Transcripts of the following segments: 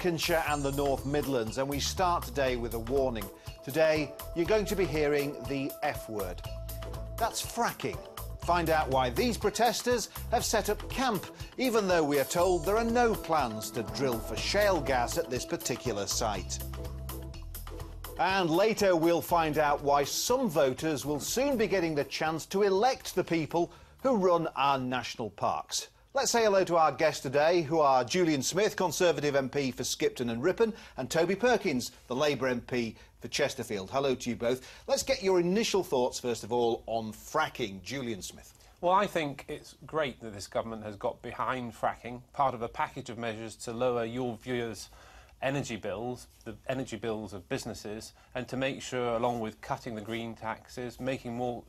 Lincolnshire and the North Midlands, and we start today with a warning. Today, you're going to be hearing the F word. That's fracking. Find out why these protesters have set up camp, even though we are told there are no plans to drill for shale gas at this particular site. And later we'll find out why some voters will soon be getting the chance to elect the people who run our national parks. Let's say hello to our guests today, who are Julian Smith, Conservative MP for Skipton and Ripon, and Toby Perkins, the Labour MP for Chesterfield. Hello to you both. Let's get your initial thoughts, first of all, on fracking. Julian Smith. Well, I think it's great that this government has got behind fracking, part of a package of measures to lower your viewers' energy bills, the energy bills of businesses, and to make sure, along with cutting the green taxes, making more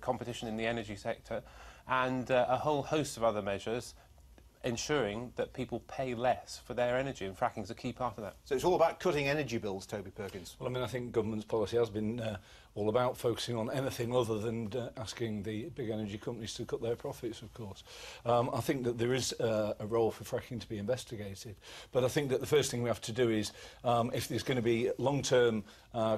competition in the energy sector, and a whole host of other measures, ensuring that people pay less for their energy, and fracking is a key part of that. So it's all about cutting energy bills, Toby Perkins. Well, I mean, I think government's policy has been all about focusing on anything other than asking the big energy companies to cut their profits, of course. I think that there is a role for fracking to be investigated, but I think that the first thing we have to do is, if there's going to be long-term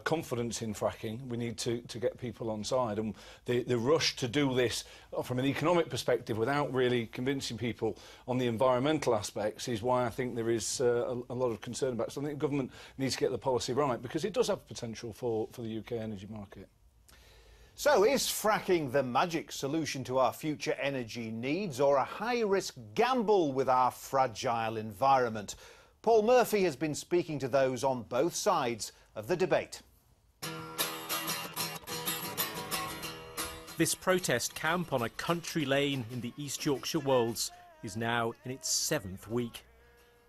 confidence in fracking, we need to get people on side. And the rush to do this from an economic perspective without really convincing people on the environmental aspects is why I think there is a lot of concern about it. So I think the government needs to get the policy right, because it does have potential for the UK energy market. So is fracking the magic solution to our future energy needs, or a high-risk gamble with our fragile environment? Paul Murphy has been speaking to those on both sides of the debate. This protest camp on a country lane in the East Yorkshire Wolds is now in its 7th week.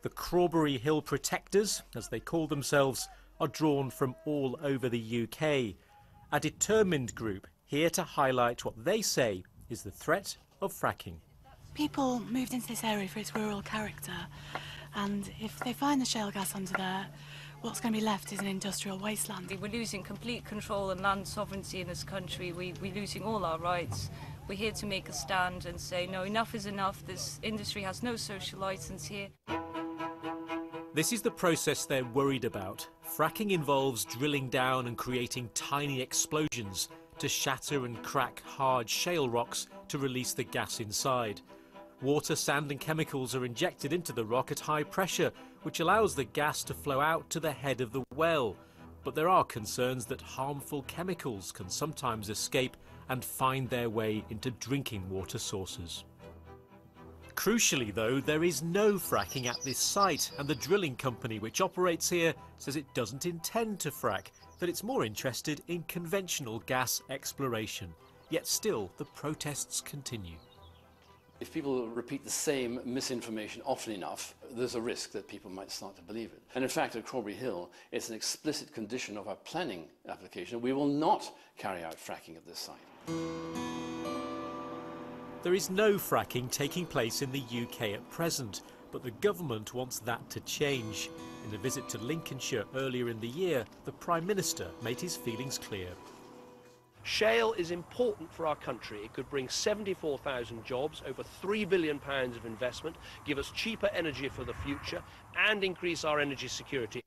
The Crawbury Hill Protectors, as they call themselves, are drawn from all over the UK. A determined group here to highlight what they say is the threat of fracking. People moved into this area for its rural character, and if they find the shale gas under there, what's going to be left is an industrial wasteland. We're losing complete control and land sovereignty in this country. We're losing all our rights. We're here to make a stand and say, no, enough is enough. This industry has no social licence here. This is the process they're worried about. Fracking involves drilling down and creating tiny explosions to shatter and crack hard shale rocks to release the gas inside. Water, sand and chemicals are injected into the rock at high pressure, which allows the gas to flow out to the head of the well. But there are concerns that harmful chemicals can sometimes escape and find their way into drinking water sources. Crucially, though, there is no fracking at this site, and the drilling company which operates here says it doesn't intend to frack, that it's more interested in conventional gas exploration. Yet still, the protests continue. If people repeat the same misinformation often enough, there's a risk that people might start to believe it. And in fact, at Crawbury Hill, it's an explicit condition of our planning application. We will not carry out fracking at this site. There is no fracking taking place in the UK at present, but the government wants that to change. In a visit to Lincolnshire earlier in the year, the Prime Minister made his feelings clear. Shale is important for our country. It could bring 74,000 jobs, over £3 billion of investment, give us cheaper energy for the future and increase our energy security.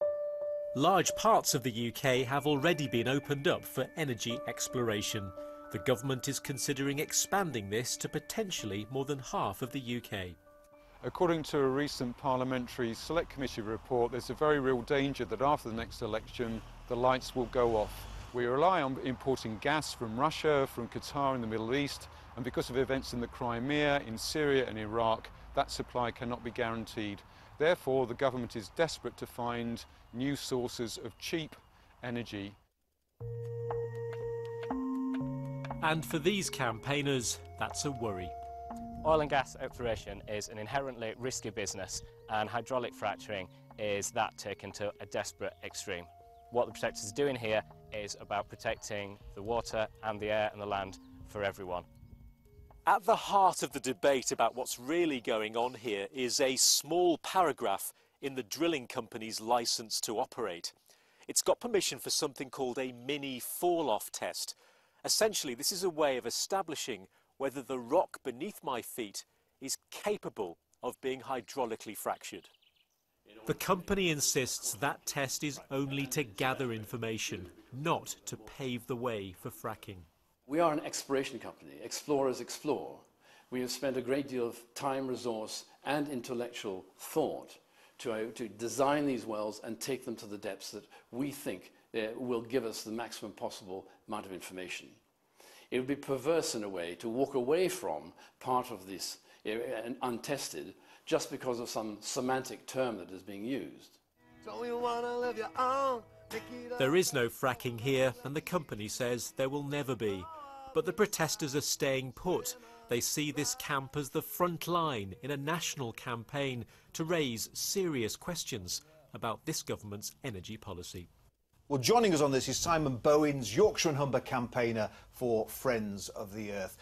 Large parts of the UK have already been opened up for energy exploration. The government is considering expanding this to potentially more than half of the UK. According to a recent Parliamentary Select Committee report, there's a very real danger that after the next election, the lights will go off. We rely on importing gas from Russia, from Qatar in the Middle East, and because of events in the Crimea, in Syria and Iraq, that supply cannot be guaranteed. Therefore, the government is desperate to find new sources of cheap energy. And for these campaigners, that's a worry. Oil and gas exploration is an inherently risky business, and hydraulic fracturing is that taken to a desperate extreme. What the Protectors are doing here is about protecting the water and the air and the land for everyone. At the heart of the debate about what's really going on here is a small paragraph in the drilling company's licence to operate. It's got permission for something called a mini fall-off test. Essentially, this is a way of establishing whether the rock beneath my feet is capable of being hydraulically fractured. The company insists that test is only to gather information, not to pave the way for fracking. We are an exploration company. Explorers explore. We have spent a great deal of time, resource and intellectual thought to design these wells and take them to the depths that we think will give us the maximum possible amount of information. It would be perverse in a way to walk away from part of this untested just because of some semantic term that is being used. There is no fracking here, and the company says there will never be. But the protesters are staying put. They see this camp as the front line in a national campaign to raise serious questions about this government's energy policy. Well, joining us on this is Simon Bowens, Yorkshire and Humber campaigner for Friends of the Earth.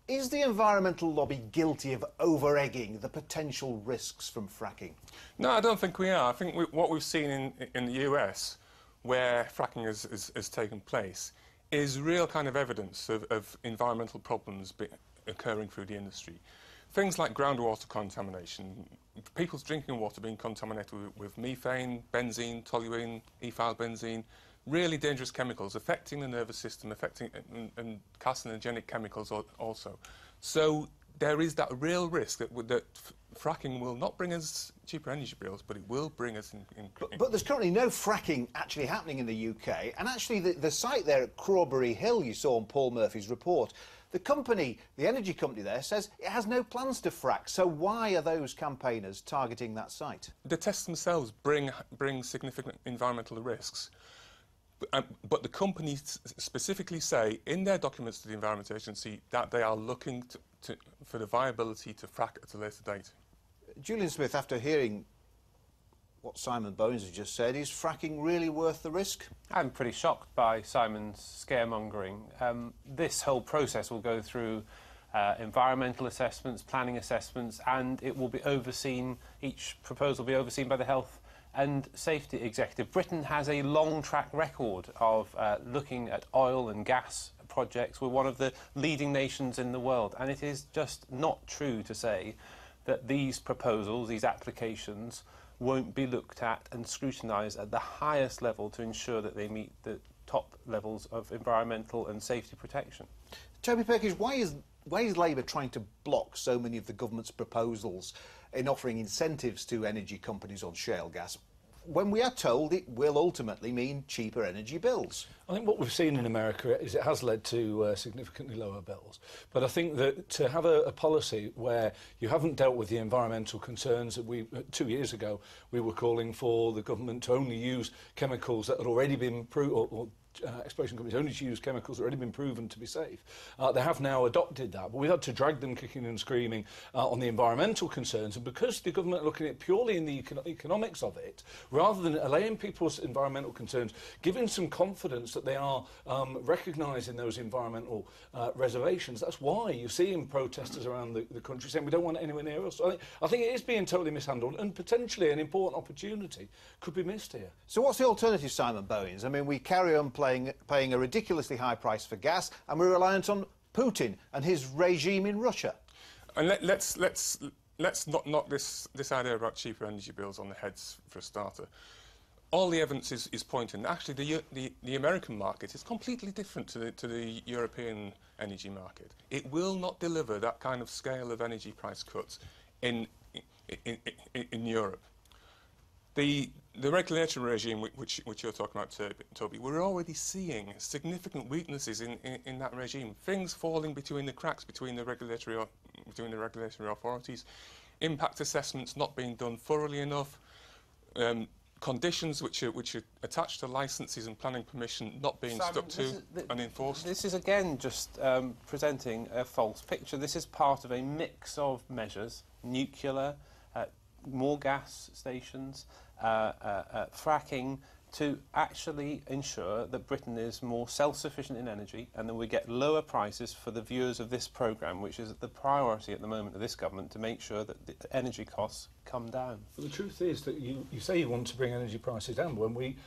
Is the environmental lobby guilty of over-egging the potential risks from fracking? No, I don't think we are. I think what we've seen in the US, where fracking has taken place, is real kind of evidence of environmental problems occurring through the industry. Things like groundwater contamination, people's drinking water being contaminated with methane, benzene, toluene, ethyl benzene, really dangerous chemicals affecting the nervous system, affecting and carcinogenic chemicals also. So there is that real risk that fracking will not bring us cheaper energy bills, but it will bring us But there's currently no fracking actually happening in the UK, and actually the site there at Crawbury Hill you saw on Paul Murphy's report, the company, the energy company there, says it has no plans to frack. So why are those campaigners targeting that site? The tests themselves bring significant environmental risks. But the companies specifically say in their documents to the Environment Agency that they are looking for the viability to frack at a later date. Julian Smith, after hearing what Simon Bowens has just said, is fracking really worth the risk? I'm pretty shocked by Simon's scaremongering. This whole process will go through environmental assessments, planning assessments, and it will be overseen, each proposal will be overseen by the Health and Safety Executive. Britain has a long track record of looking at oil and gas projects. We're one of the leading nations in the world, and it is just not true to say that these proposals, these applications, won't be looked at and scrutinised at the highest level to ensure that they meet the top levels of environmental and safety protection. Toby Perkins, why is Labour trying to block so many of the government's proposals in offering incentives to energy companies on shale gas, when we are told it will ultimately mean cheaper energy bills? I think what we've seen in America is it has led to significantly lower bills. But I think that to have a policy where you haven't dealt with the environmental concerns that 2 years ago we were calling for the government to only use chemicals that had already been proved, exploration companies only to use chemicals that have already been proven to be safe. They have now adopted that, but we've had to drag them kicking and screaming on the environmental concerns, and because the government are looking at purely in the economics of it, rather than allaying people's environmental concerns, giving some confidence that they are recognising those environmental reservations. That's why you're seeing protesters around the country saying we don't want it anywhere near us. I think it is being totally mishandled, and potentially an important opportunity could be missed here. So what's the alternative, Simon Bowens? I mean, we carry on paying a ridiculously high price for gas, and we're reliant on Putin and his regime in Russia. And let's not knock this idea about cheaper energy bills on the heads for a starter. All the evidence is pointing. Actually, the American market is completely different to the European energy market. It will not deliver that kind of scale of energy price cuts in Europe. The regulatory regime which you're talking about, Toby, we're already seeing significant weaknesses in that regime. Things falling between the cracks between the regulatory authorities, impact assessments not being done thoroughly enough, conditions which are attached to licences and planning permission not being stuck to and enforced. This is again just presenting a false picture. This is part of a mix of measures: nuclear, more gas stations, fracking, to actually ensure that Britain is more self-sufficient in energy and that we get lower prices for the viewers of this programme, which is the priority at the moment of this government, to make sure that the energy costs come down. But the truth is that you say you want to bring energy prices down. When we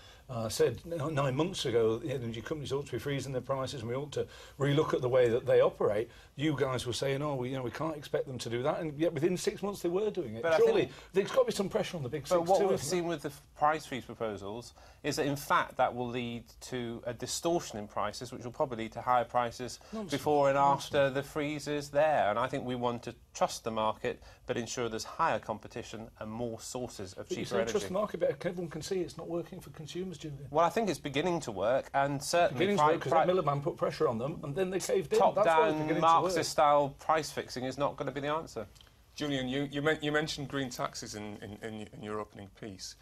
said 9 months ago the energy companies ought to be freezing their prices and we ought to relook at the way that they operate, you guys were saying, oh, we can't expect them to do that, and yet within 6 months they were doing it. But surely there's got to be some pressure on the big six. But what we've seen with the price freeze proposals is that in fact that will lead to a distortion in prices, which will probably lead to higher prices before and after the freeze is there. And I think we want to trust the market but ensure there's higher competition and more sources of cheaper energy. Trust the market, but everyone can see it's not working for consumers, Julian. Well, I think it's beginning to work, and certainly because that Miliband put pressure on them and then they caved in. Top-down Marxist-style price fixing is not going to be the answer. Julian, you mentioned green taxes in your opening piece.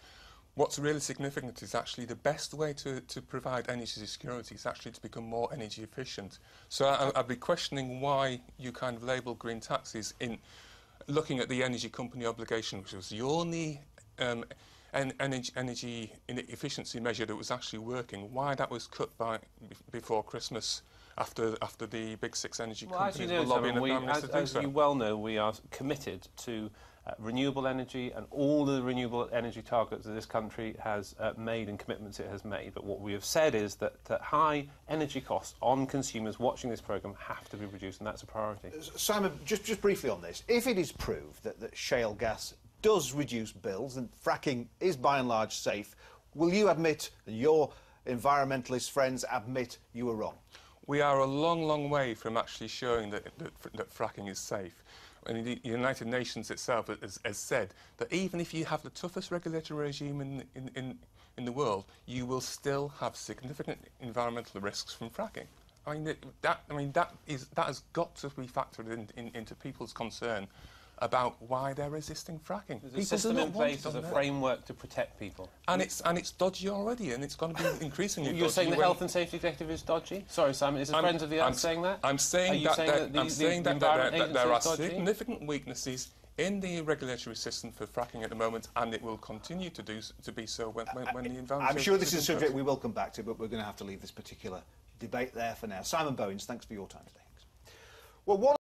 What's really significant is actually the best way to provide energy security is actually to become more energy efficient. So I'd be questioning why you kind of label green taxes in looking at the energy company obligation, which was the only energy efficiency measure that was actually working, why that was cut before Christmas after the big six energy companies were lobbying the Prime Minister to do so. As you well know, we are committed to renewable energy and all the renewable energy targets that this country has made and commitments it has made. But what we have said is that high energy costs on consumers watching this programme have to be reduced, and that's a priority. Simon, just briefly on this, if it is proved that shale gas does reduce bills and fracking is by and large safe, will you admit, and your environmentalist friends admit, you were wrong? We are a long, long way from actually showing that fracking is safe. And the United Nations itself has said that even if you have the toughest regulatory regime in the world, you will still have significant environmental risks from fracking. That has got to be factored into people's concern about why they're resisting fracking. There's a system in place as a framework to protect people. And it's dodgy already, and it's going to be increasingly dodgy. You're saying the Health and Safety Executive is dodgy? Sorry, Simon, is the Friends of the Earth saying that? I'm saying that there are significant weaknesses in the regulatory system for fracking at the moment, and it will continue to be so when the environment... I'm sure this is a subject we will come back to, but we're going to have to leave this particular debate there for now. Simon Bowens, thanks for your time today. Well,